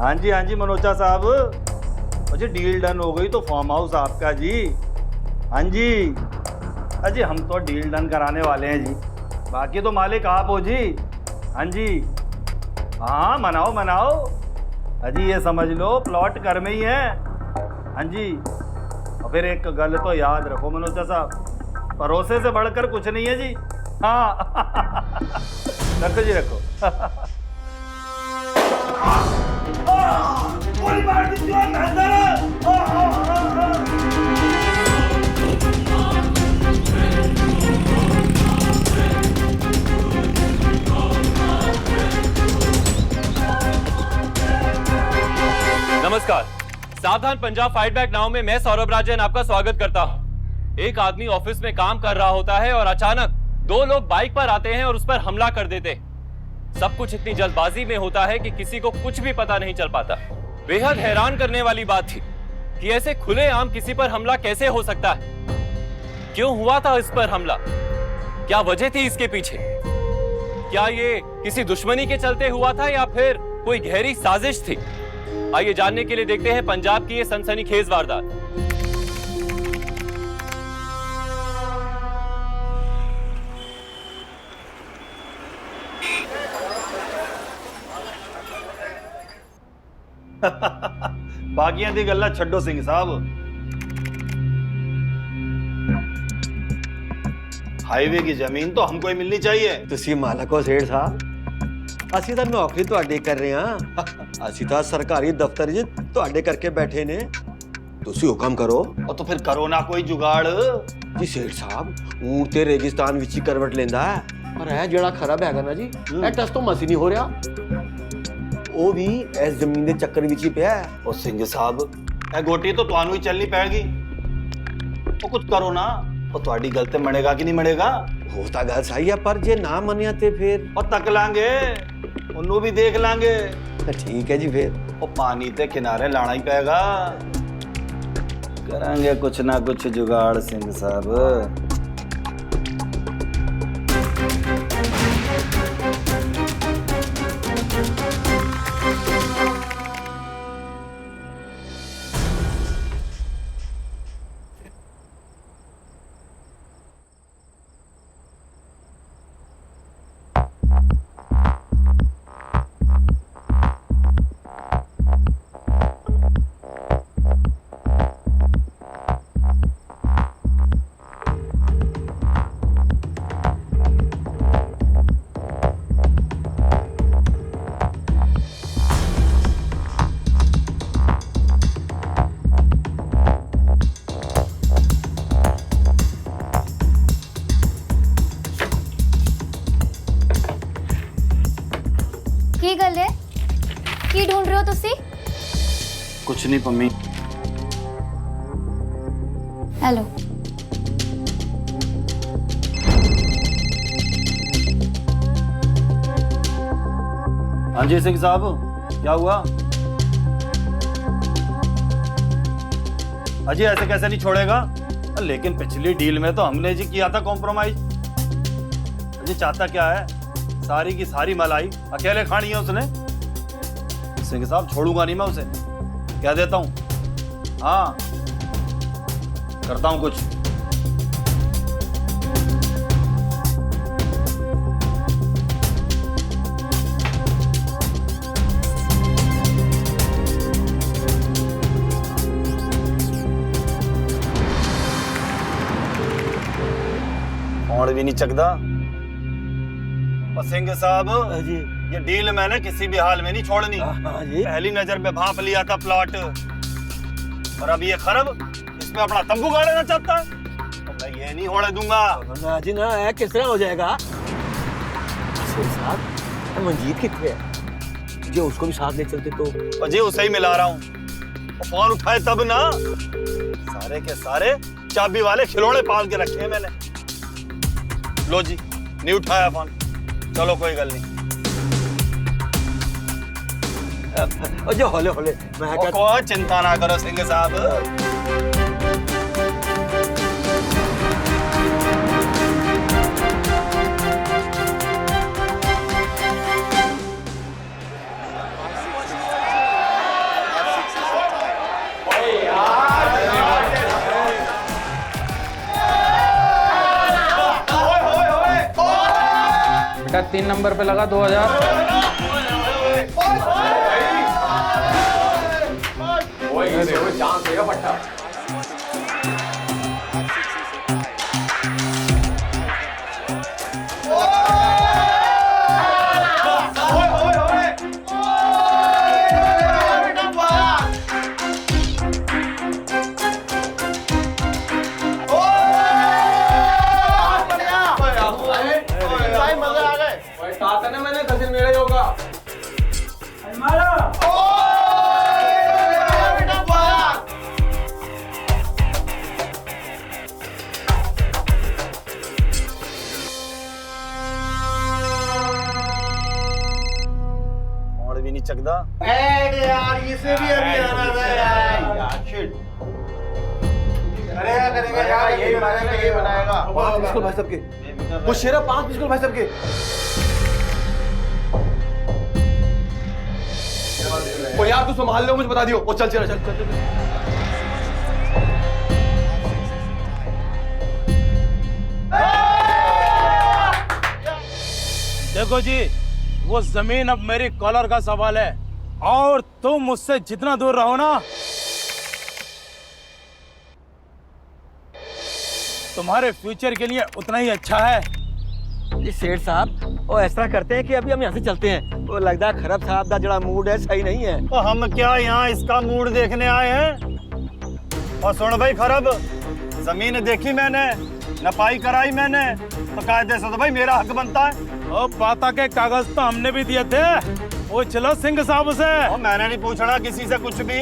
हाँ जी मनोचा साहब, मुझे डील डन हो गई तो फार्म हाउस आपका जी। हाँ जी, अजी हम तो डील डन कराने वाले हैं जी, बाकी तो मालिक आप हो जी। हाँ जी, हाँ मनाओ मनाओ। अजी ये समझ लो प्लॉट घर में ही है। हाँ जी, और फिर एक गल तो याद रखो मनोचा साहब, भरोसे से बढ़कर कुछ नहीं है जी। हाँ रखो जी रखो। नमस्कार, सावधान पंजाब फाइट बैक नाउ में मैं सौरभ राजन आपका स्वागत करता हूं। एक आदमी ऑफिस में काम कर रहा होता है और अचानक दो लोग बाइक पर आते हैं और उस पर हमला कर देते हैं। सब कुछ इतनी जल्दबाजी में होता है कि किसी को कुछ भी पता नहीं चल पाता। बेहद हैरान करने वाली बात थी कि ऐसे खुलेआम किसी पर हमला कैसे हो सकता है। क्यों हुआ था इस पर हमला, क्या वजह थी इसके पीछे? क्या ये किसी दुश्मनी के चलते हुआ था या फिर कोई गहरी साजिश थी? आइए जानने के लिए देखते हैं पंजाब की ये सनसनीखेज वारदात। बाकियां दी गल्ला छड्डो सिंह साहब, हाईवे की जमीन तो हमको ही मिलनी चाहिए। ਤੁਸੀਂ ਮਾਲਕ ਹੋ ਸੇਠ ਸਾਹਿਬ, ਅਸੀਂ ਤਾਂ ਨੌਕਰੀ ਤੁਹਾਡੀ ਕਰ ਰਹੇ ਹਾਂ। ਅਸੀਂ ਤਾਂ ਸਰਕਾਰੀ ਦਫ਼ਤਰ 'ਚ ਤੁਹਾਡੇ ਕਰਕੇ ਬੈਠੇ ਨੇ। ਤੁਸੀਂ ਹੁਕਮ ਕਰੋ। और तो फिर करो ना कोई जुगाड़। ਜੀ ਸੇਠ ਸਾਹਿਬ, ਊਂਟ ਤੇ ਰੇਗਿਸਤਾਨ ਵਿੱਚ ਹੀ ਕਰਵਟ ਲੈਂਦਾ ਹੈ, ਪਰ ਇਹ ਜਿਹੜਾ ਖਰਾਬ ਹੈਗਾ ਨਾ ਜੀ, ਇਹ ਟਸ ਤੋਂ ਮਸੀ ਨਹੀਂ ਹੋ ਰਿਹਾ। ਉਹ ਵੀ ਇਸ ਜ਼ਮੀਨ ਦੇ ਚੱਕਰ ਵਿੱਚ ਹੀ ਪਿਆ ਹੈ। और सिंह साहब ए गोटी तो तुहानू ही चलनी पैगी। वो कुछ करो ना, और तुहाडी गल ते मनेगा कि नहीं मनेगा? हो ਤਾਂ ਗੱਲ ਸਹੀ ਹੈ, ਪਰ ਜੇ ਨਾ ਮੰਨਿਆ ਤੇ ਫਿਰ? और तक लांगे, उन्नू भी देख लांगे। ठीक है जी, फिर वो पानी ते किनारे लाना ही पेगा। करांगे कुछ ना कुछ जुगाड़ सिंह साहब। की गल है? की ढूंढ रहे हो तुसी? कुछ नहीं पम्मी। हेलो, हाँ जी सिंह साहब, क्या हुआ? अजी ऐसे कैसे नहीं छोड़ेगा? लेकिन पिछली डील में तो हमने जी किया था कॉम्प्रोमाइज। अजी चाहता क्या है? सारी की सारी मलाई अकेले खानी है उसने। सिंह साहब छोड़ूंगा नहीं मैं उसे, कह देता हूं। हाँ करता हूं कुछ। फोन भी नहीं चकदा। सिंह साहब जी, ये डील मैंने किसी भी हाल में नहीं छोड़नी। हाँ जी, पहली नजर में भाप लिया था प्लॉट, और अब ये खरब इसमें अपना तंबू गाड़ना चाहता है, तो मैं ये नहीं होने दूंगा। ना जी ना, ये किस तरह हो जाएगा? सर साहब, मंजीत कितने है? जो उसको भी साथ ले चलते तो। और जी उसे ही मिला रहा हूँ, फोन उठाए तब ना। सारे के सारे चाबी वाले खिलौने पाल के रखे हैं मैंने। लो जी, नहीं उठाया फोन, चलो कोई गल नहीं। जो होले होले मैं कोई चिंता ना करो सिंह साहब। 3 नंबर पे लगा 2000। और भी नहीं चकदा। यार इसे भी अभी आना था यार। शिट। करेगा करेगा यार, यही बनाएगा यही बनाएगा। 5 मिस कॉल भाई साहब के। वो शेरा 5 मिस कॉल भाई साहब के। ओ यार तू संभाल लो, मुझे बता दियो। ओ चल चल चल चल चल। देखो जी, वो जमीन अब मेरी कॉलर का सवाल है और तुम मुझसे जितना दूर रहो ना, तुम्हारे फ्यूचर के लिए उतना ही अच्छा है। जी सेठ साहब, वो ऐसा करते हैं कि अभी हम यहाँ से चलते हैं। वो लगता है खरब साहब का जरा मूड है, सही नहीं है। तो हम क्या यहाँ इसका मूड देखने आए हैं? और सुन भाई खरब, जमीन देखी मैंने, नपाई कराई मैंने, तो कायदे से तो भाई मेरा हक बनता है। और बाता के कागज तो हमने भी दिए थे। वो चलो सिंह साहब से। और मैंने नहीं पूछना किसी से कुछ भी,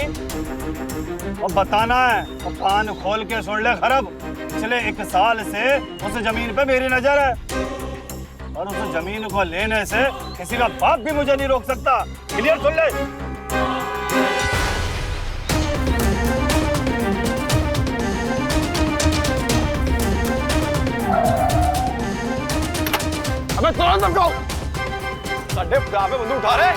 और बताना है। और कान खोल के सुन ले खरब, पिछले 1 साल से उस जमीन पे मेरी नजर है, और उस जमीन को लेने से किसी का बाप भी मुझे नहीं रोक सकता। क्लियर सुन ले। अबे तुरंत रुको। साढ़े भरा पे बंदूक उठा रहे।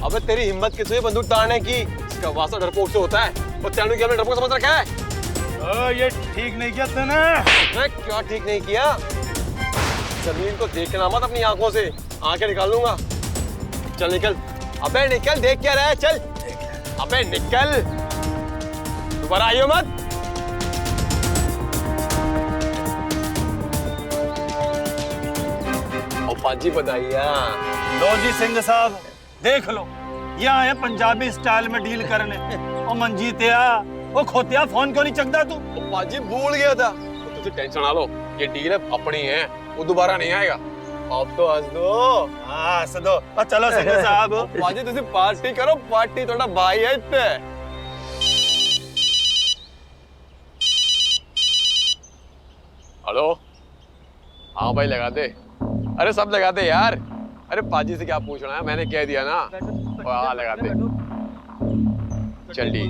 अबे तेरी हिम्मत किस हुई बंदूक उतारने की? इसका वास्ता डरपोक से होता है। वो चाणू की हमने डरपोक समझ रखा है। ये ठीक नहीं किया तूने। मैं क्या ठीक नहीं किया? जमीन को देखना मत अपनी आंखों से, आंखें निकाल लूंगा। चल निकल। अबे निकल, देख क्या रहा है? चल। अबे निकल, दोबारा आइयो मत। पाजी बधाइया। लो जी सिंह साहब, देख लो, ये आए पंजाबी स्टाइल में डील करने। और मंजीतिया, वो खोतिया, फोन क्यों नहीं चकदा तू? पाजी भूल गया था। तो तुझे टेंशन ना लो, ये डील अपनी है, वो दोबारा नहीं आएगा। अब तो हंस दो। हाँ हंस दो। और चलो सिंह साहब। पाजी तुझे पार्टी करो, पार्टी थोड़ा भाई है इतने। हेलो, हाँ भाई लगा दे। अरे सब लगा दे यार। अरे पाजी से क्या पूछना है, मैंने कह दिया ना। हाँ लगा दे। चल ठीक।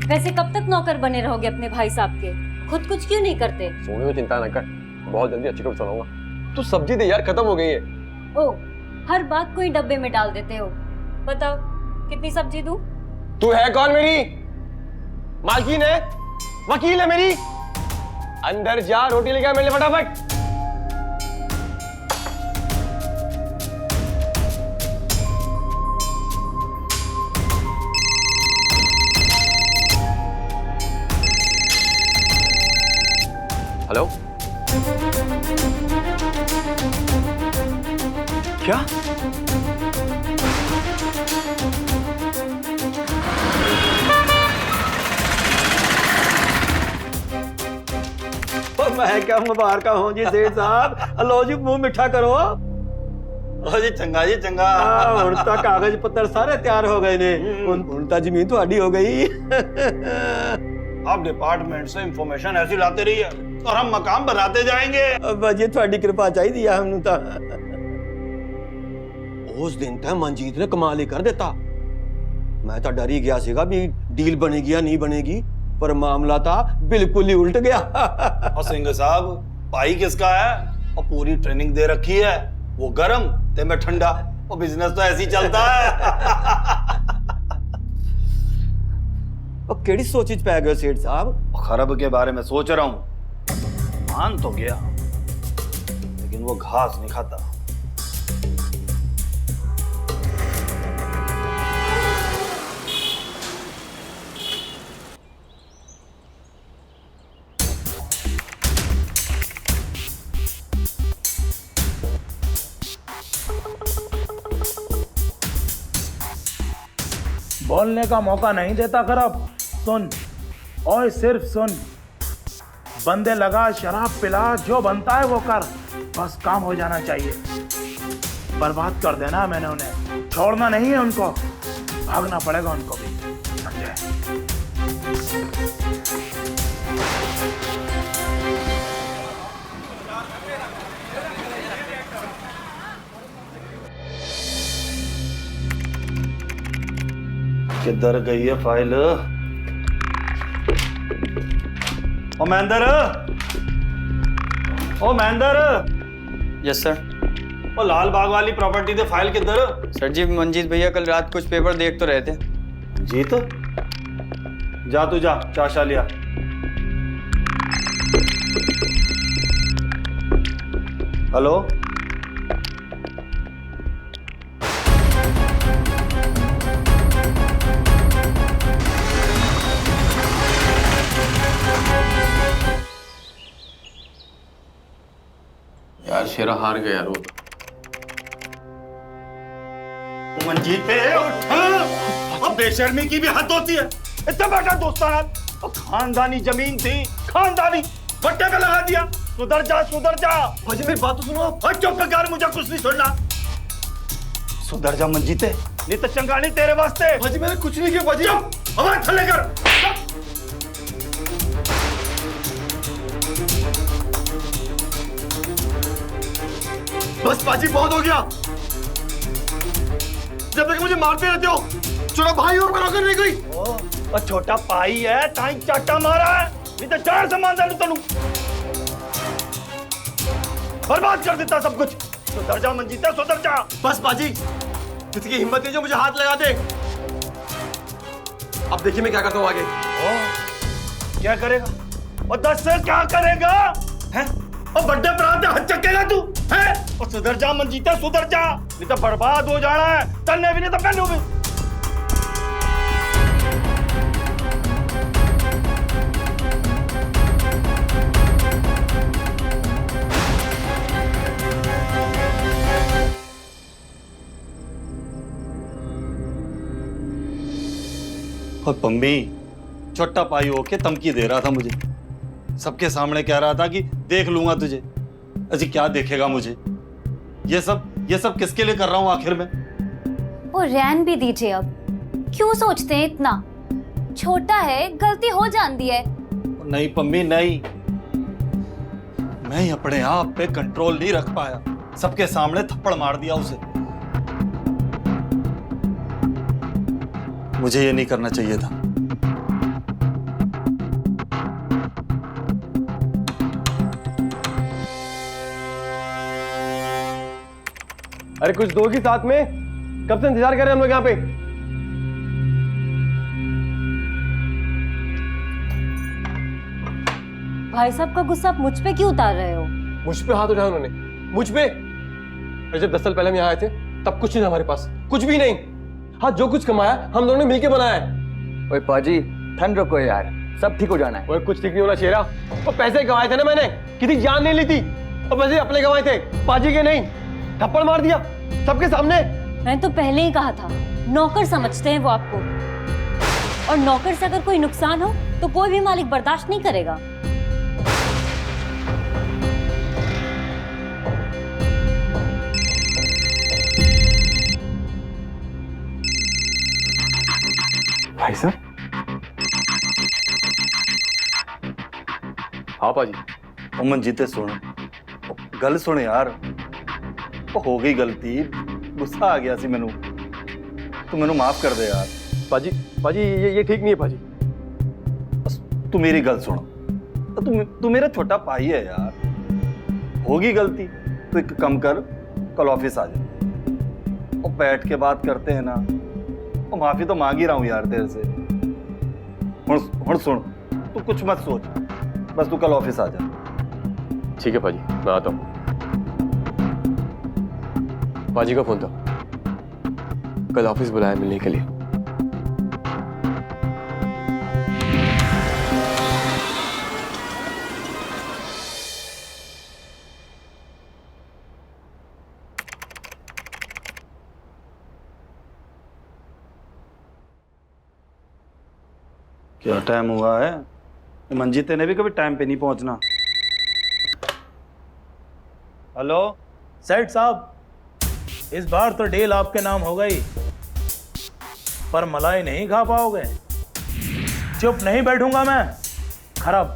वैसे कब तक नौकर बने रहोगे अपने भाई साहब के? खुद कुछ क्यों नहीं करते? सोने में चिंता न कर, बहुत जल्दी अच्छी खबर सुनाऊंगा। तू सब्जी दे यार, खत्म हो गई है। ओ, हर बात कोई डब्बे में डाल देते हो। बताओ कितनी सब्जी दूं? तू है कौन मेरी? मालकिन है, वकील है मेरी। अंदर जा, रोटी लेके आ मेरे लिए फटाफट। हेलो, क्या? मैं क्या मुबारक हूँ जी सेठ साहब। लो जी मुंह मिठा करो। ओ जी चंगा जी चंगा। ਹੁਣ ਤਾਂ ਕਾਗਜ਼ ਪੱਤਰ ਸਾਰੇ ਤਿਆਰ ਹੋ ਗਏ ਨੇ। ਹੁਣ ਤਾਂ ਜ਼ਮੀਨ ਤੁਹਾਡੀ हो गई। आप डिपार्टमेंट से इंफॉर्मेशन ऐसी लाते रहिए और हम मकाम बनाते जाएंगे। बस ये ਤੁਹਾਡੀ ਕਿਰਪਾ ਚਾਹੀਦੀ ਆ हमनू ਤਾਂ। ਉਸ ਦਿਨ ਤਾਂ ਮਨਜੀਤ ਨੇ ਕਮਾਲ ਹੀ ਕਰ ਦਿੱਤਾ। मैं तो डर ही गया सीगा भी डील बनेगी या नहीं बनेगी, पर मामला था बिल्कुल ही उल्ट गया। और सिंह साहब, भाई किसका है? और पूरी ट्रेनिंग दे रखी है, वो गरम ते मैं ठंडा। और बिजनेस तो ऐसे ही चलता है। और केड़ी सोची च पै गए सेठ साहब? खरब के बारे में सोच रहा हूं। मान तो गया, लेकिन वो घास नहीं खाता। बोलने का मौका नहीं देता खराब। सुन और सिर्फ सुन, बंदे लगा, शराब पिला, जो बनता है वो कर, बस काम हो जाना चाहिए। बर्बाद कर देना मैंने उन्हें, छोड़ना नहीं है उनको, भागना पड़ेगा उनको भी, समझे? किधर गई है फाइल? ओ महेंद्र, ओ महेंद्र। Yes sir. ओ लाल बाग वाली प्रॉपर्टी दे फाइल किधर? सर जी मंजीत भैया कल रात कुछ पेपर देख तो रहे थे। जीत, जा तू जा, चाशा लिया। हेलो, यार शेरा हार गया यार वो। मंजीत पे उठ। अब बेशर्मी की भी हद होती है। इतना बड़ा दोस्ताना और खानदानी जमीन थी, खानदानी बट्टे पे लगा दिया। सुधर जा, सुधर जा। भाजी मेरी बात तो सुनो। और चुप कर, मुझे कुछ नहीं सुनना। सुधर जा मंजीते, नहीं तो चंगानी तेरे वास्ते। भाजी मैंने कुछ नहीं किया भाजी। चुप, आवाज थल्ले कर। बस बाजी बहुत हो गया। जब तक मुझे मारते रहते हो, छोटा भाई और बना कर नहीं गई। और छोटा भाई है, ताई चाटा मारा है, नहीं तो चार सामान डालू तनु। बर्बाद कर देता सब कुछ। सुधर जा मंजीता, सुधर जा। बस बाजी, जिसकी हिम्मत है जो मुझे हाथ लगा दे। अब देखिए मैं क्या करता हूँ आगे। क्या करेगा? और 10 से क्या करेगा? हैं? और बड्डे प्रांत हाथ चकेगा तू? हैं? और सुधर जा मंजीता, सुधर जा, नहीं तो बर्बाद हो जाना है। तलने भी नहीं तो पहनू भी। और पम्मी छोटा पाई होके धमकी दे रहा था मुझे, सबके सामने कह रहा था कि देख लूंगा तुझे। अजी क्या देखेगा मुझे? ये सब किसके लिए कर रहा हूं आखिर में? वो रहन भी दीजिए अब, क्यों सोचते हैं इतना? छोटा है, गलती हो जाती है। नहीं पम्मी नहीं, मैं अपने आप पे कंट्रोल नहीं रख पाया, सबके सामने थप्पड़ मार दिया उसे। मुझे ये नहीं करना चाहिए था। अरे कुछ दोगी साथ में? कब से इंतजार कर रहे हैं हम लोग यहाँ पे। भाई साहब का गुस्सा आप मुझ पे क्यों उतार रहे हो? मुझ पे हाथ उठाया उन्होंने, मुझ पे। अरे जब 10 साल पहले हम यहाँ आए थे तब कुछ नहीं था हमारे पास, कुछ भी नहीं। हाँ जो कुछ कमाया हम दोनों ने मिलके बनाया है। ओए पाजी ठंड रखो यार, सब ठीक हो जाना है। ओए कुछ ठीक नहीं होना शेरा। वो पैसे कमाए थे ना मैंने, किसी जान नहीं ली थी। और पैसे अपने कमाए थे, पाजी के नहीं। थप्पड़ मार दिया सबके सामने। मैंने तो पहले ही कहा था, नौकर समझते हैं वो आपको, और नौकर से अगर कोई नुकसान हो तो कोई भी मालिक बर्दाश्त नहीं करेगा। भाई साहब। हाँ पाजी। अमन जीते सुन, गल सुन यार, हो गई गलती, गुस्सा आ गया सी मैनू, तू मैनू माफ कर दे यार। पाजी पाजी ये ठीक नहीं है पाजी। बस तू मेरी गल सुन, तू मेरा छोटा भाई है यार, होगी गलती तो एक कम कर, कल ऑफिस आ जा और बैठ के बात करते हैं ना। और माफी तो मांग ही रहा हूं यार तेरे से। हुण सुन, तू कुछ मत सोच, बस तू कल ऑफिस आ जा। ठीक है पाजी, मैं आता हूँ। पाजी का फोन था, कल ऑफिस बुलाया मिलने के लिए। क्या टाइम हुआ है? मंजीते ने भी कभी टाइम पे नहीं पहुंचना। हेलो सेठ साहब, इस बार तो डील आपके नाम हो गई, पर मलाई नहीं खा पाओगे। चुप नहीं बैठूंगा मैं। खराब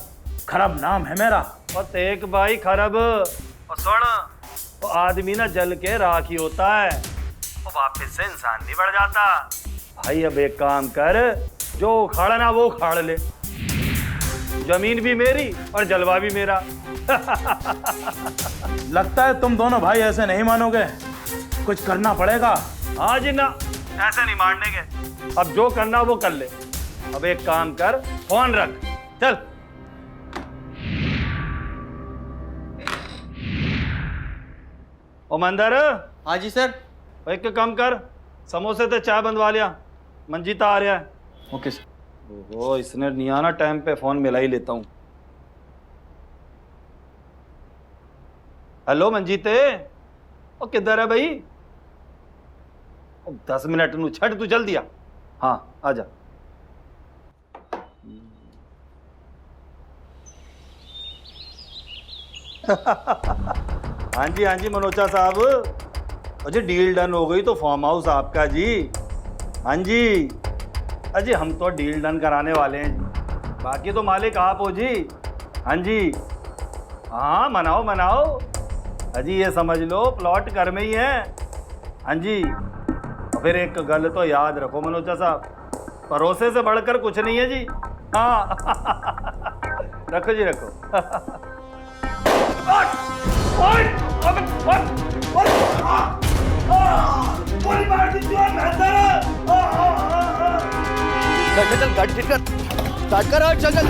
खराब नाम है मेरा। और तेक भाई खरब, और सुन, वो आदमी ना जल के राख ही होता है, वो वापस से इंसान नहीं बढ़ जाता। भाई अब एक काम कर, जो उखाड़ना वो उखाड़ ले, जमीन भी मेरी और जलवा भी मेरा। लगता है तुम दोनों भाई ऐसे नहीं मानोगे, कुछ करना पड़ेगा। हाँ जी ना, ऐसे नहीं मारने के। अब जो करना वो कर ले। अब एक काम कर, फोन रख, चल। ओ मंदर, हाँ जी सर। एक काम कर, समोसे ते चाय बनवा लिया, मंजीता आ रहा है। Okay sir. ओहो, इसने नहीं आना टाइम पे, फोन मिला ही लेता हूँ। हेलो मंजीते, ओ किधर है भाई? 10 मिनट नू छड़, तू जल्दी आ। हाँ आ जा। हाँ जी मनोचा साहब, अजय डील डन हो गई तो फार्म हाउस आपका जी। हाँ जी अजी, हम तो डील डन कराने वाले हैं जी, बाकी तो मालिक आप हो जी। हाँ जी, हाँ मनाओ मनाओ अजी, ये समझ लो प्लॉट घर में ही है। हाँ जी, फिर एक गल तो याद रखो मनोजा साहब, भरोसे से बढ़कर कुछ नहीं है जी। हाँ रखो जी रखो। चल गाड़ी ठीक कर, स्टार्ट कर, चल चल।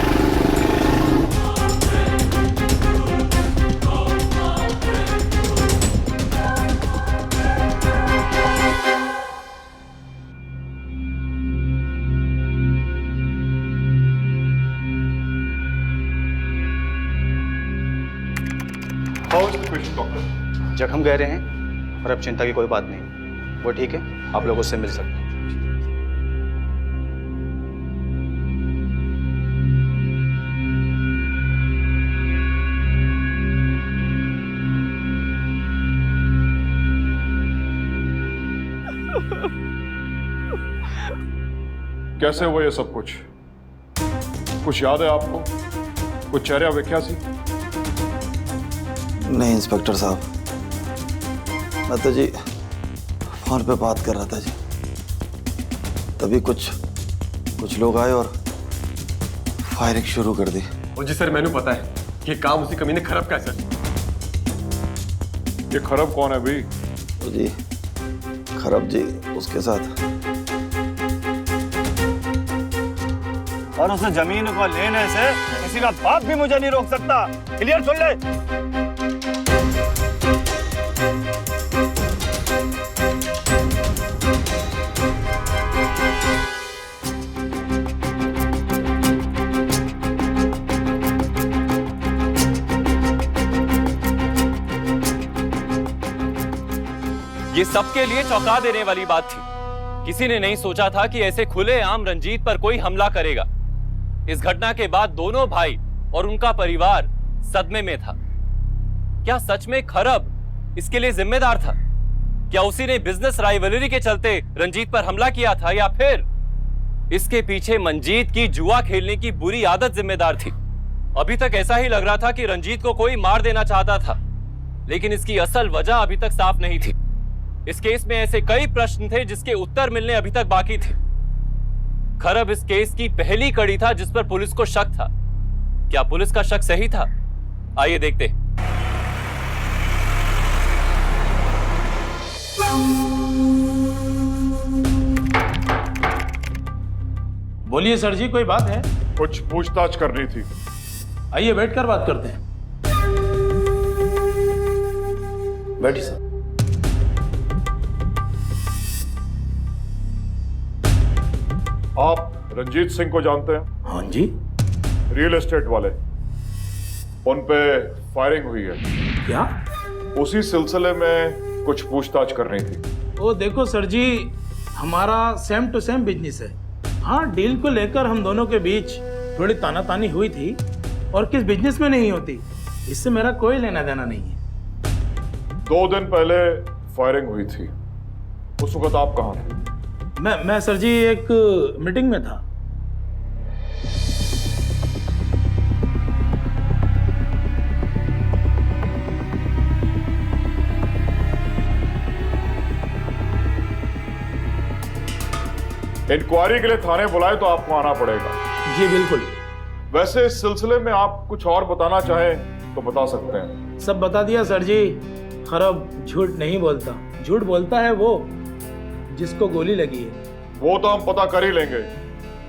जख्म गहरे हैं और अब चिंता की कोई बात नहीं, वो ठीक है, आप लोग उससे मिल सकते हैं। कैसे हुआ ये सब कुछ? कुछ याद है आपको? कुछ चेहरा वेख्या सी? नहीं इंस्पेक्टर साहब, मैं तो जी फोन पे बात कर रहा था जी, तभी कुछ लोग आए और फायरिंग शुरू कर दी। और जी सर, मैंने पता है कि काम उसी कमीने खराब का सर। ये खरब कौन है भाई? तो जी खरब जी उसके साथ, और उस जमीन को लेने से किसी का बाप भी मुझे नहीं रोक सकता। क्लियर सुन ले। ये सबके लिए चौंका देने वाली बात थी। किसी ने नहीं सोचा था कि ऐसे खुलेआम रंजीत पर कोई हमला करेगा। इस घटना के बाद दोनों भाई और उनका परिवार सदमे में था। क्या सच में खरब इसके लिए जिम्मेदार था? क्या उसी ने बिजनेस राइवलरी के चलते रंजीत पर हमला किया था, या फिर इसके पीछे मंजीत की जुआ खेलने की बुरी आदत जिम्मेदार थी? अभी तक ऐसा ही लग रहा था कि रंजीत को कोई मार देना चाहता था, लेकिन इसकी असल वजह अभी तक साफ नहीं थी। इस केस में ऐसे कई प्रश्न थे जिसके उत्तर मिलने अभी तक बाकी थे। खरब इस केस की पहली कड़ी था जिस पर पुलिस को शक था। क्या पुलिस का शक सही था? आइए देखते। बोलिए सर जी, कोई बात है? कुछ पूछताछ करनी थी। आइए बैठकर बात करते हैं। बैठिए सर। आप रंजीत सिंह को जानते हैं? हाँ जी। रियल एस्टेट वाले, उन पे फायरिंग हुई है। क्या? उसी सिलसिले में कुछ पूछताछ करनी थी। ओ देखो सर जी, हमारा सेम टू सेम बिजनेस है। हाँ, डील को लेकर हम दोनों के बीच थोड़ी तानातानी हुई थी, और किस बिजनेस में नहीं होती, इससे मेरा कोई लेना देना नहीं है। 2 दिन पहले फायरिंग हुई थी, उस वक्त आप कहाँ थे? मैं सर जी एक मीटिंग में था। इंक्वायरी के लिए थाने बुलाए तो आपको आना पड़ेगा। जी बिल्कुल। वैसे इस सिलसिले में आप कुछ और बताना चाहें तो बता सकते हैं। सब बता दिया सर जी। खरब झूठ नहीं बोलता, झूठ बोलता है वो जिसको गोली लगी है। वो तो हम पता कर ही लेंगे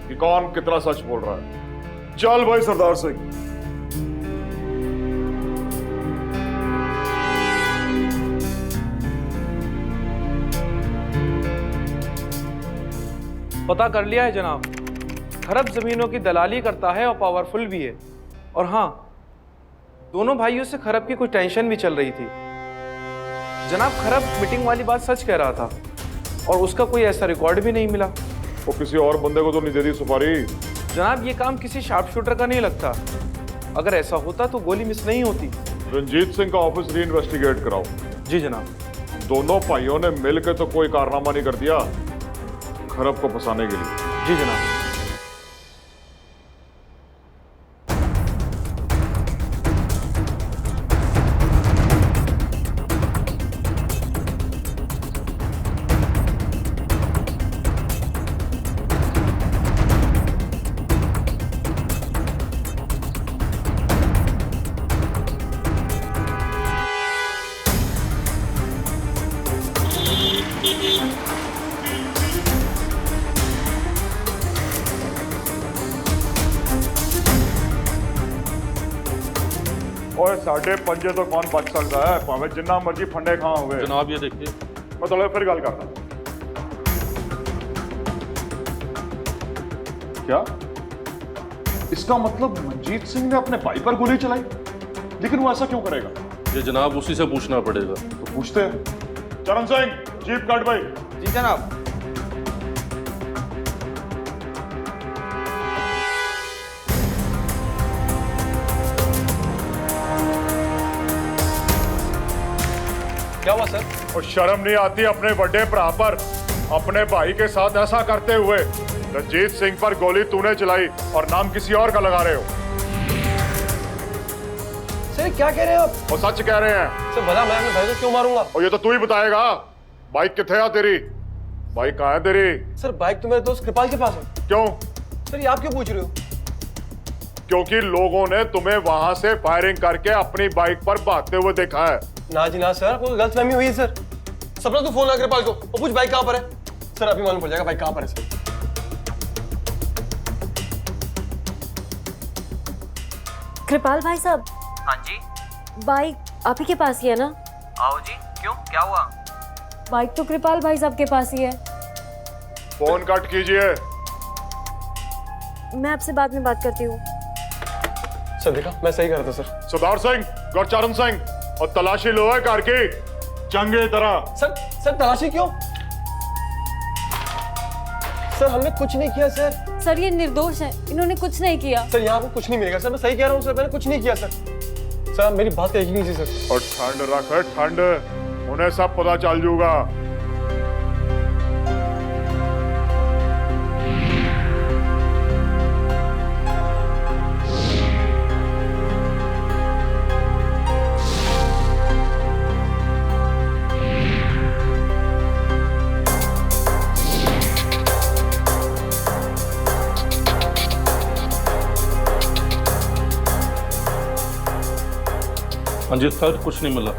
कि कौन कितना सच बोल रहा है। चल भाई सरदार सिंह। पता कर लिया है जनाब, खरब जमीनों की दलाली करता है और पावरफुल भी है। और हाँ, दोनों भाइयों से खरब की कुछ टेंशन भी चल रही थी। जनाब, खरब मीटिंग वाली बात सच कह रहा था और उसका कोई ऐसा रिकॉर्ड भी नहीं मिला। वो किसी और बंदे को तो नहीं दे दी सुपारी? जनाब, ये काम किसी शार्प शूटर का नहीं लगता। अगर ऐसा होता तो गोली मिस नहीं होती। रंजीत सिंह का ऑफिस री इन्वेस्टिगेट कराओ। जी जनाब। दोनों भाइयों ने मिलकर तो कोई कारनामा नहीं कर दिया खरब को फंसाने के लिए। जी जनाब। और साढ़े पंजे तो कौन बच सकता है, भावे जिन्ना मर्जी फंडे कहाँ हुए। जनाब ये देखिए। मैं थोड़ा फिर गल करता। क्या इसका मतलब मंजीत सिंह ने अपने भाई पर गोली चलाई? लेकिन वो ऐसा क्यों करेगा? ये जनाब उसी से पूछना पड़ेगा। तो पूछते हैं। चरण सिंह, जीप काट भाई। जी जनाब। क्या हुआ सर? और शर्म नहीं आती अपने बड़े भरा पर अपने भाई के साथ ऐसा करते हुए? रंजीत सिंह पर गोली तूने चलाई और नाम किसी और का लगा रहे हो। सर क्या कह रहे हैं आप? वो सच कह रहे हैं। सर भला मैं अपने भाई को क्यों मारूंगा? और ये तो तू ही बताएगा। बाइक किथे है तेरी? बाइक कहाँ है तेरी? सर बाइक तो मेरे दोस्त कृपाल के पास है। क्यों? सर ये आप क्यों पूछ रहे हो? क्योंकि लोगों ने तुम्हें वहां से फायरिंग करके अपनी बाइक पर भागते हुए देखा है। ना जी ना सर, कोई गलतफहमी हुई है सर। सपना तू फोन लगा कृपाल को और पूछ बाइक कहाँ पर है। सर अभी मालूम पड़ जाएगा बाइक कहाँ पर है। सर कृपाल भाई साहब। हाँ जी। बाइक आप ही के पास ही है ना? आओ जी। क्यों, क्या हुआ? बाइक तो कृपाल भाई साहब के पास ही है। फोन कट कीजिए। मैं आपसे बाद में बात करती हूँ। सर देखा, मैं सही कर रहा था सर। सरदार सिंह, गुरचरण सिंह, और तलाशी लो है कार की चंगे तरह। सर तलाशी क्यों? सर हमने कुछ नहीं किया सर। सर ये निर्दोष है, इन्होंने कुछ नहीं किया। सर यहाँ पे कुछ नहीं मिलेगा सर, मैं सही कह रहा हूँ सर, मैंने कुछ नहीं किया सर। सर मेरी बात का यकीन कीजिए सर। और ठंड रख, ठंड, उन्हें सब पता चल जाऊगा। हाँ जी सर, कुछ नहीं मिला।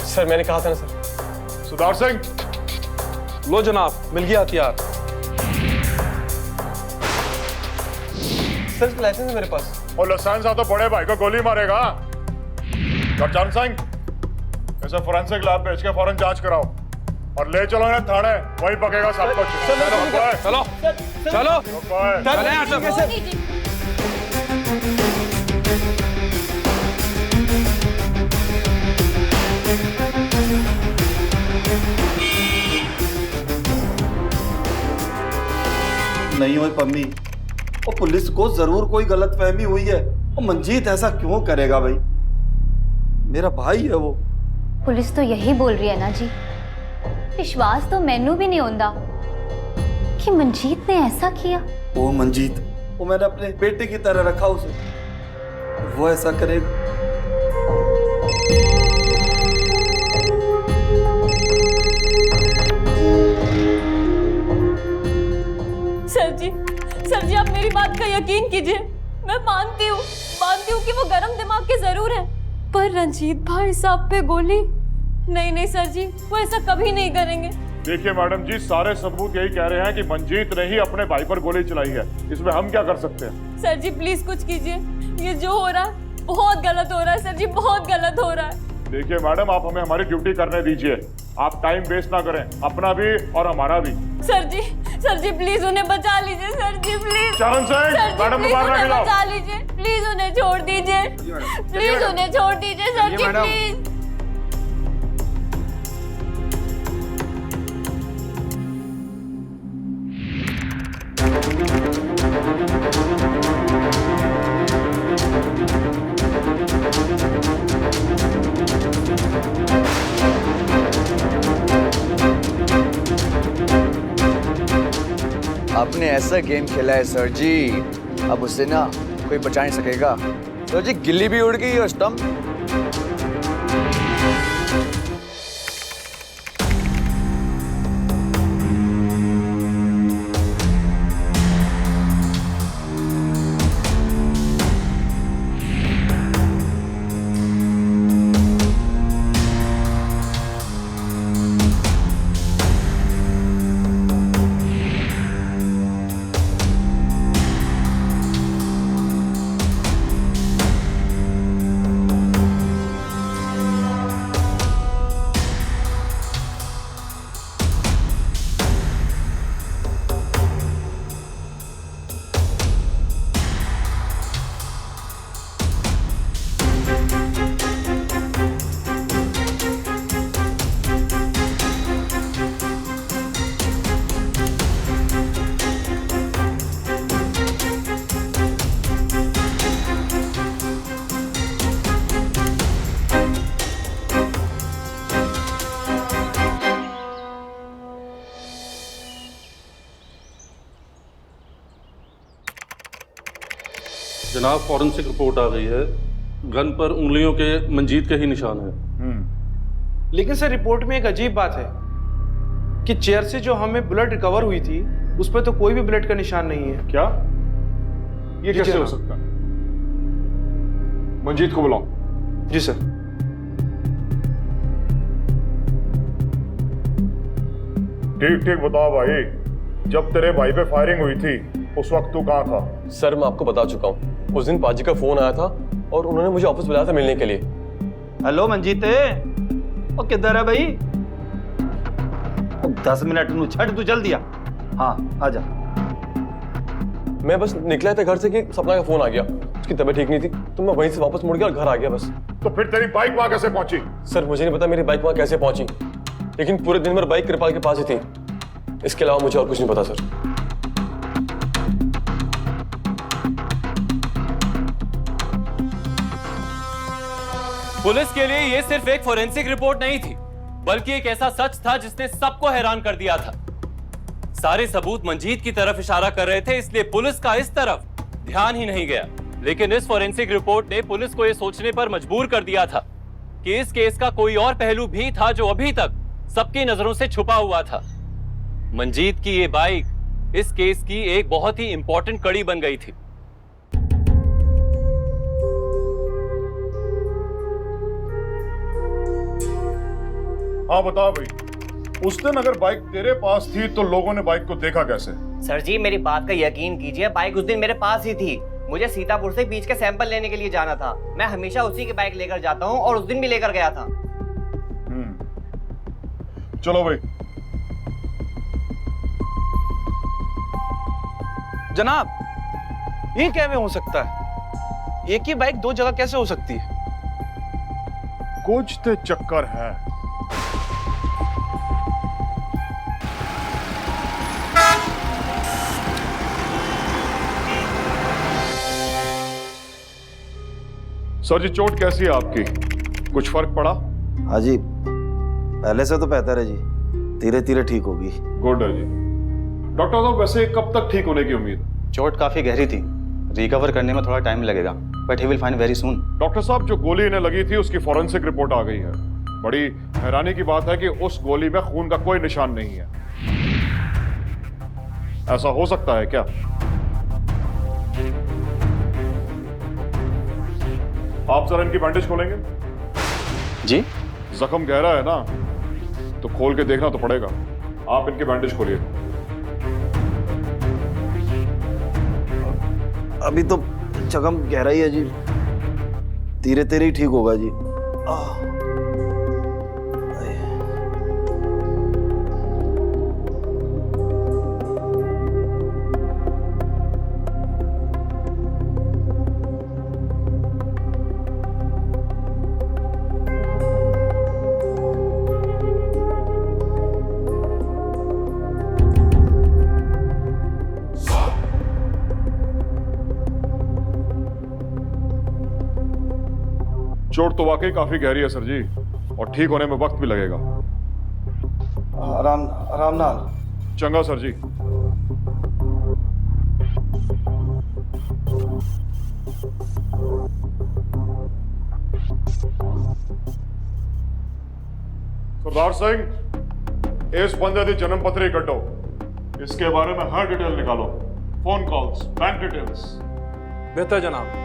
सर मैंने कहा था ना सर। सरदार सिंह। लो जनाब, मिल गया हथियार। सर इसका लाइसेंस है मेरे पास। और लाइसेंस आ तो बड़े भाई को गोली मारेगा। चरण सिंह, इसे फोरेंसिक लैब भेज के फौरन जांच कराओ और ले चलो इन्हें थाने, वहीं पकेगा सब कुछ। चलो चलो चले यहाँ से। नहीं हुई पम्मी, और पुलिस को जरूर कोई गलतफहमी हुई है। और मंजीत ऐसा क्यों करेगा भाई? मेरा भाई है वो। पुलिस तो यही बोल रही है ना जी। विश्वास तो मैनू भी नहीं होता कि मंजीत ने ऐसा किया। वो मंजीत, वो मैंने अपने बेटे की तरह रखा उसे, वो ऐसा करेगा? सर जी आप मेरी बात का यकीन कीजिए। मैं मानती हूँ कि वो गरम दिमाग के जरूर हैं, पर रंजीत भाई साहब पे गोली नहीं सर जी, वो ऐसा कभी नहीं करेंगे। देखिए मैडम जी, सारे सबूत यही कह रहे हैं कि मंजीत ने ही अपने भाई पर गोली चलाई है। इसमें हम क्या कर सकते हैं? सर जी प्लीज कुछ कीजिए, ये जो हो रहा है बहुत गलत हो रहा है। सर जी बहुत गलत हो रहा है। देखिए मैडम, आप हमें हमारी ड्यूटी करने दीजिए। आप टाइम वेस्ट ना करें, अपना भी और हमारा भी। सर जी प्लीज उन्हें बचा लीजिए। Sir ji please. Charan Singh, madam को बाहर ना बचा लीजिए प्लीज, उन्हें छोड़ दीजिए प्लीज, उन्हें छोड़ दीजिए सर जी प्लीज। आपने ऐसा गेम खेला है सर जी, अब उससे ना कोई बचा नहीं सकेगा। सर जी गिल्ली भी उड़ गई और स्टंप। जनाब फॉरेंसिक रिपोर्ट आ गई है। गन पर उंगलियों के मंजीत के ही निशान हैं। लेकिन सर रिपोर्ट में एक अजीब बात है कि चेयर से जो हमें बुलेट रिकवर हुई थी उस पर तो कोई भी बुलेट का निशान नहीं है। क्या? ये कैसे हो सकता है? मंजीत को बुलाओ। जी सर। ठीक बताओ भाई, जब तेरे भाई पे फायरिंग हुई थी उस वक्त तू कहाँ था? सर मैं आपको बता चुका हूँ, उस दिन पाजी का फोन आया था और उन्होंने मुझे ऑफिस बुलाया था मिलने के लिए। हेलो मंजीत, ओ किधर है भाई? 10 मिनट नु छड़ तू जल्दी आ। हाँ आजा। मैं बस निकला था घर से कि सपना का फोन आ गया, उसकी तबीयत ठीक नहीं थी तो मैं वहीं से वापस मुड़ गया और घर आ गया बस। तो फिर तेरी बाइक वहां कैसे पहुंची? सर मुझे नहीं पता मेरी बाइक वहां कैसे पहुंची, लेकिन पूरे दिन भर बाइक कृपाल के पास ही थी। इसके अलावा मुझे और कुछ नहीं पता सर। पुलिस के लिए ये सिर्फ एक फोरेंसिक रिपोर्ट नहीं थी, बल्कि एक ऐसा सच था जिसने सबको हैरान कर दिया था। सारे सबूत मंजीत की तरफ इशारा कर रहे थे, इसलिए पुलिस का इस तरफ ध्यान ही नहीं गया। लेकिन इस फोरेंसिक रिपोर्ट ने पुलिस को यह सोचने पर मजबूर कर दिया था कि इस केस का कोई और पहलू भी था जो अभी तक सबकी नजरों से छुपा हुआ था। मंजीत की ये बाइक इस केस की एक बहुत ही इंपॉर्टेंट कड़ी बन गई थी। हाँ बता भाई, उस दिन अगर बाइक तेरे पास थी तो लोगों ने बाइक को देखा कैसे? सर जी मेरी बात का यकीन कीजिए, बाइक उस दिन मेरे पास ही थी। मुझे सीतापुर से बीच के सैंपल लेने के लिए जाना था। मैं हमेशा उसी की बाइक लेकर जाता हूँ और उस दिन भी लेकर गया था। चलो भाई। जनाब, ये कैसे हो सकता है? एक ही बाइक दो जगह कैसे हो सकती है? कुछ तो चक्कर है। सर जी, चोट कैसी है आपकी? कुछ फर्क पड़ा? हाँ जी, पहले से तो बेहतर है जी, धीरे धीरे ठीक होगी। गुड है जी। डॉक्टर साहब, वैसे कब तक ठीक होने की उम्मीद? चोट काफी गहरी थी, रिकवर करने में थोड़ा टाइम लगेगा, but he will find very soon. Doctor साहब, जो गोली इन्हें लगी थी उसकी फॉरेंसिक रिपोर्ट आ गई है। बड़ी हैरानी की बात है कि उस गोली में खून का कोई निशान नहीं है। ऐसा हो सकता है क्या? आप जरा इनकी बैंडेज खोलेंगे? जी। जख्म गहरा है ना, तो खोल के देखना तो पड़ेगा। आप इनकी बैंडेज खोलिए। अभी तो जख्म गहरा ही है जी, धीरे धीरे ही ठीक होगा जी। चोट तो वाकई काफी गहरी है सर जी, और ठीक होने में वक्त भी लगेगा। आराम आराम नाल। चंगा सर जी। सरदार सिंह, इस बंदे की जन्म पत्री कटो, इसके बारे में हर डिटेल निकालो। Phone calls, bank details. बेहतर जनाब।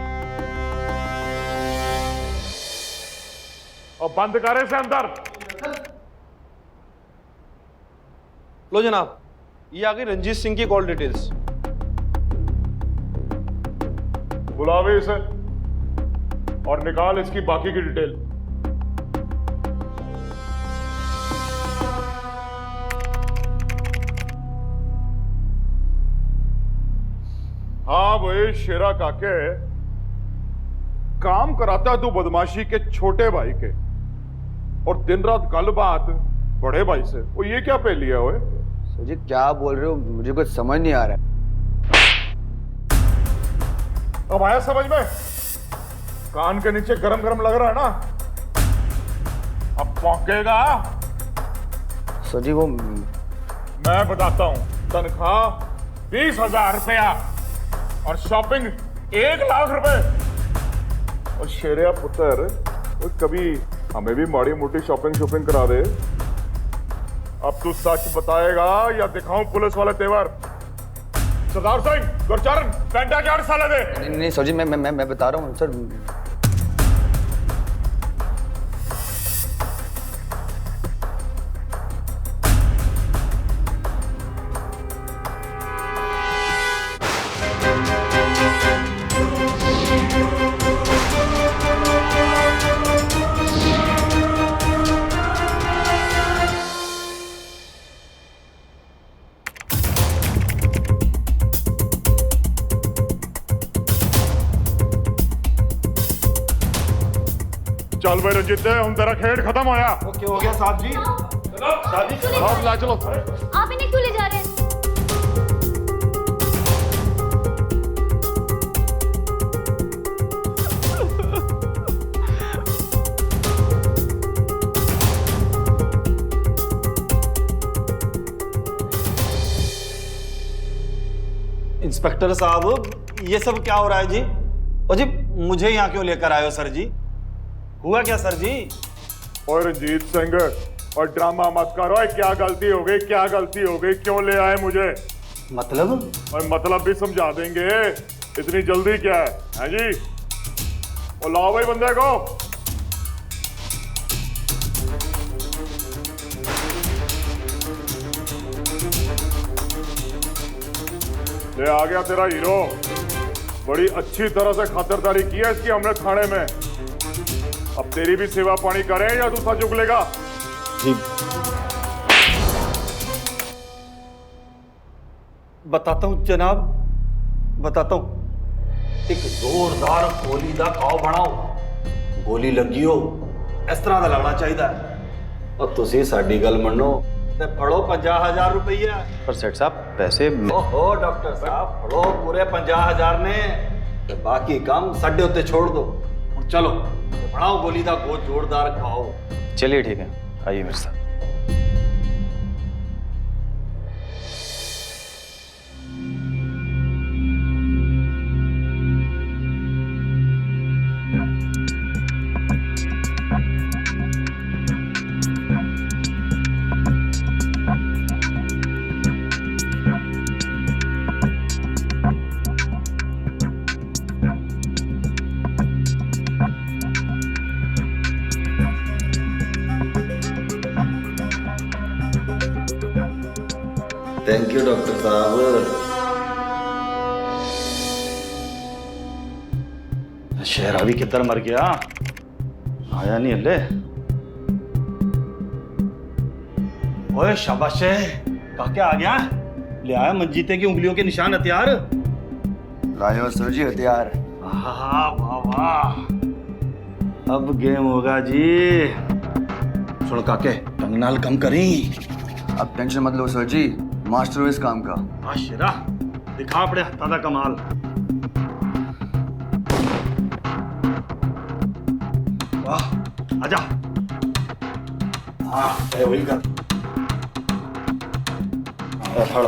और बंद करे से अंदर। लो जनाब, ये आ गई रंजीत सिंह की कॉल डिटेल्स। बुलावे इसे और निकाल इसकी बाकी की डिटेल। हाँ भाई शेरा काके, काम कराता है तू बदमाशी के छोटे भाई के, और दिन रात गल बात बड़े भाई से। वो ये क्या पे लिया हुए? सर जी क्या बोल रहे हो, मुझे कुछ समझ नहीं आ रहा है। अब आया समझ में? कान के नीचे गरम गरम लग रहा है ना? अब पौंकेगा। सर जी वो मैं बताता हूं, तनख्वाह 20,000 रुपया और शॉपिंग 1 लाख रुपए। और शेरिया पुत्र, वो कभी हमें भी माड़ी मोटी शॉपिंग करा दे। अब तू सच बताएगा या दिखाऊं पुलिस वाले तेवर? सरदार सिंह, गुरचरण, पेंटा के 8 साल दे। नहीं सर जी, मैं बता रहा हूँ सर। चल भाई रंजीत, हम तेरा खेड खत्म होया। ओके, हो गया साहब जी। साहब जी, ला चलो। आप इन्हें क्यों ले जा रहे हैं? इंस्पेक्टर साहब, ये सब क्या हो रहा है जी? और जी मुझे यहाँ क्यों लेकर आए हो सर जी? हुआ क्या सर जी? और रंजीत सिंह, और ड्रामा मत करो। क्या गलती हो गई, क्या गलती हो गई, क्यों ले आए मुझे? मतलब? और मतलब भी समझा देंगे, इतनी जल्दी क्या है जी? और लाओ भाई बंदे को। ले आ गया तेरा हीरो। बड़ी अच्छी तरह से खातिरदारी की है इसकी हमने थाने में। अब तेरी भी सेवा पानी करें या दूसरा चुक लेगा? जी बताता हूँ जनाब, बताता हूँ। एक जोरदार गोली का घाव बनाओ, गोली लगी हो इस तरह का लगना चाहिए। और तुसी साडी गल मनो ते फड़ो 50,000 रुपया। पर सेठ साहब पैसे ओहो डॉक्टर साहब, फड़ो पूरे 50,000 ने ते बाकी काम साडे उत्ते छोड़ दो। और चलो बनाओ गोली का बहुत जोरदार खाओ। चलिए ठीक है, आइए मेरे साथ। थैंक यू डॉक्टर साहब। शेरा भी किधर मर गया, आया नहीं हले। ओए शाबाश है, काके आ गया? ले आया मंजीते की उंगलियों के निशान हथियार। लायो सर जी हथियार। वाह वाह, अब गेम होगा जी। सुन काके, कंगनाल कम करी। अब टेंशन मत लो सर जी, मास्टर हो इस काम का। हाँ शेरा, दिखा अपने हत्था दा कमाल। वाह, आजा। हाँ वही कर। फड़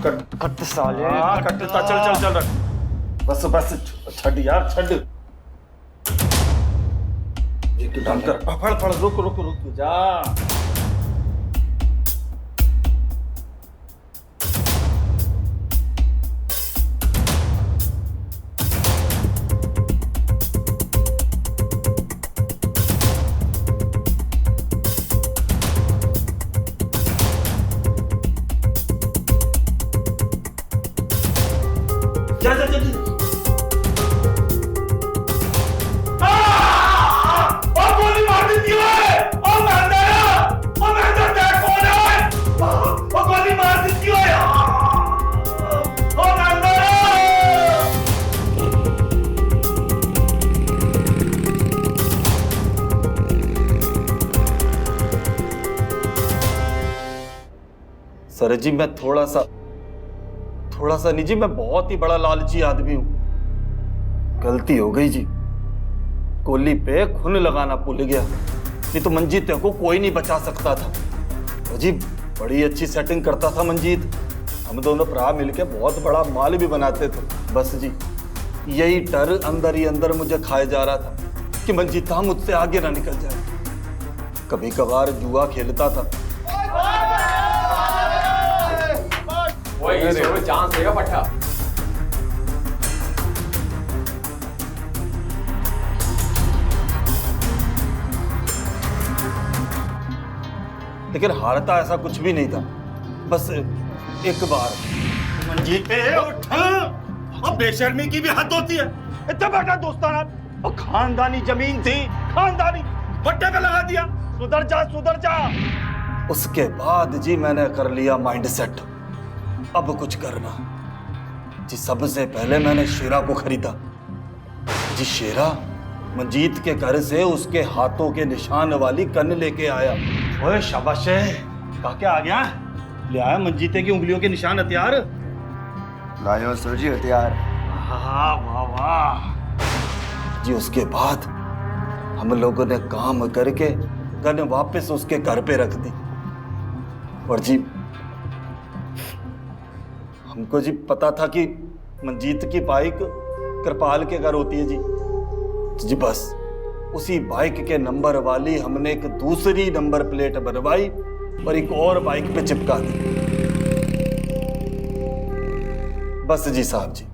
कट कट साले। हाँ कट, चल चल चल रख। बस बस छड़ यार, छड़। एकदम कर। फड़ फड़, रुक रुक रुक जा। सर जी मैं थोड़ा सा नहीं जी, मैं बहुत ही बड़ा लालची आदमी हूं। गलती हो गई जी, गोली पे खून लगाना भूल गया, नहीं तो मंजीत को कोई नहीं बचा सकता था। जी बड़ी अच्छी सेटिंग करता था मंजीत, हम दोनों भरा मिलके बहुत बड़ा माल भी बनाते थे। बस जी यही डर अंदर ही अंदर मुझे खाए जा रहा था कि मंजीता मुझसे आगे ना निकल जाए। कभी कभार जुआ खेलता था। चांस देगा पट्टा। लेकिन हारता ऐसा कुछ भी नहीं था। बस एक बार मंजीत उठ, अब बेशर्मी की भी हद होती है। इतना बड़ा दोस्ताना और खानदानी जमीन थी, खानदानी भट्टे पे लगा दिया। सुधर जा सुधर जा। उसके बाद जी मैंने कर लिया माइंड सेट, अब कुछ करना जी। सबसे पहले मैंने शेरा को खरीदा जी। शेरा मंजीत के घर से उसके हाथों के निशान वाली गन लेके आया। ओए शाबाश है, काके आ गया? ले आया मंजीते की उंगलियों के निशान हथियार। लायो सर जी हथियार। हाँ वाह वाह जी। उसके बाद हम लोगों ने काम करके गन वापस उसके घर पे रख दी। और जी हमको जी पता था कि मंजीत की बाइक कृपाल के घर होती है जी। बस उसी बाइक के नंबर वाली हमने एक दूसरी नंबर प्लेट बनवाई और एक और बाइक पे चिपका दी। बस जी साहब जी,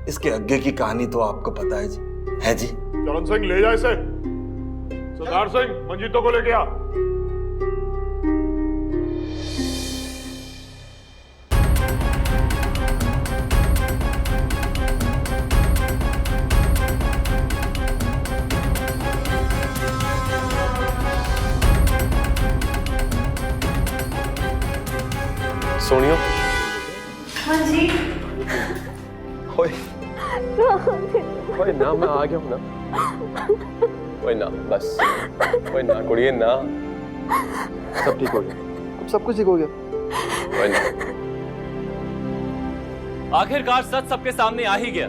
इसके आगे की कहानी तो आपको पता है जी। चरण सिंह ले जा इसे। सरदार सिंह मंजीतों को लेके आ। ओए ना, मैं आ गया हूँ ना। ओए ना, बस। ओए ना कुड़िए ना। सब ठीक हो गया, अब सब कुछ ठीक हो गया। ओए ना। आखिरकार सच सबके सामने आ ही गया।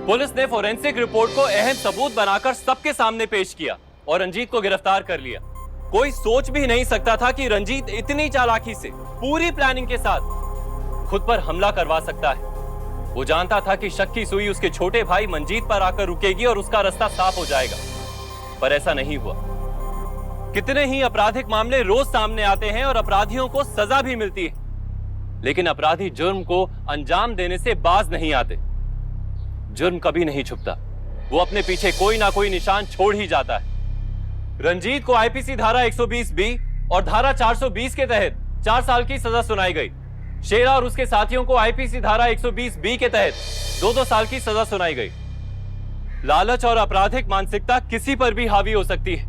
पुलिस ने फोरेंसिक रिपोर्ट को अहम सबूत बनाकर सबके सामने पेश किया और रंजीत को गिरफ्तार कर लिया। कोई सोच भी नहीं सकता था कि रंजीत इतनी चालाकी से पूरी प्लानिंग के साथ खुद पर हमला करवा सकता है। वो जानता था कि शक की सुई उसके छोटे भाई मंजीत पर आकर रुकेगी और उसका रास्ता साफ हो जाएगा, पर ऐसा नहीं हुआ। कितने ही आपराधिक मामले रोज सामने आते हैं और अपराधियों को सजा भी मिलती है, लेकिन अपराधी जुर्म को अंजाम देने से बाज नहीं आते। जुर्म कभी नहीं छुपता, वो अपने पीछे कोई ना कोई निशान छोड़ ही जाता है। रंजीत को आईपीसी धारा 120 बी और धारा 420 के तहत 4 साल की सजा सुनाई गई। शेरा और उसके साथियों को आईपीसी धारा 120 बी के तहत 2-2 साल की सजा सुनाई गई। लालच और आपराधिक मानसिकता किसी पर भी हावी हो सकती है।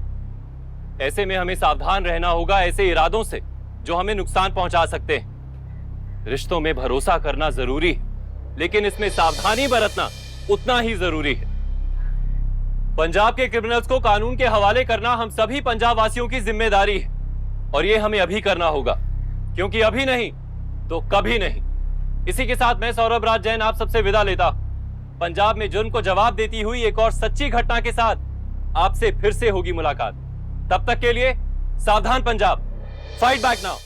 ऐसे में हमें सावधान रहना होगा ऐसे इरादों से जो हमें नुकसान पहुंचा सकते हैं। रिश्तों में भरोसा करना जरूरी है, लेकिन इसमें सावधानी बरतना उतना ही जरूरी है। पंजाब के क्रिमिनल्स को कानून के हवाले करना हम सभी पंजाब वासियों की जिम्मेदारी है, और ये हमें अभी करना होगा, क्योंकि अभी नहीं तो कभी नहीं। इसी के साथ मैं सौरभ राज जैन आप सबसे विदा लेता हूं। पंजाब में जुर्म को जवाब देती हुई एक और सच्ची घटना के साथ आपसे फिर से होगी मुलाकात। तब तक के लिए सावधान पंजाब, फाइट बैक नाउ।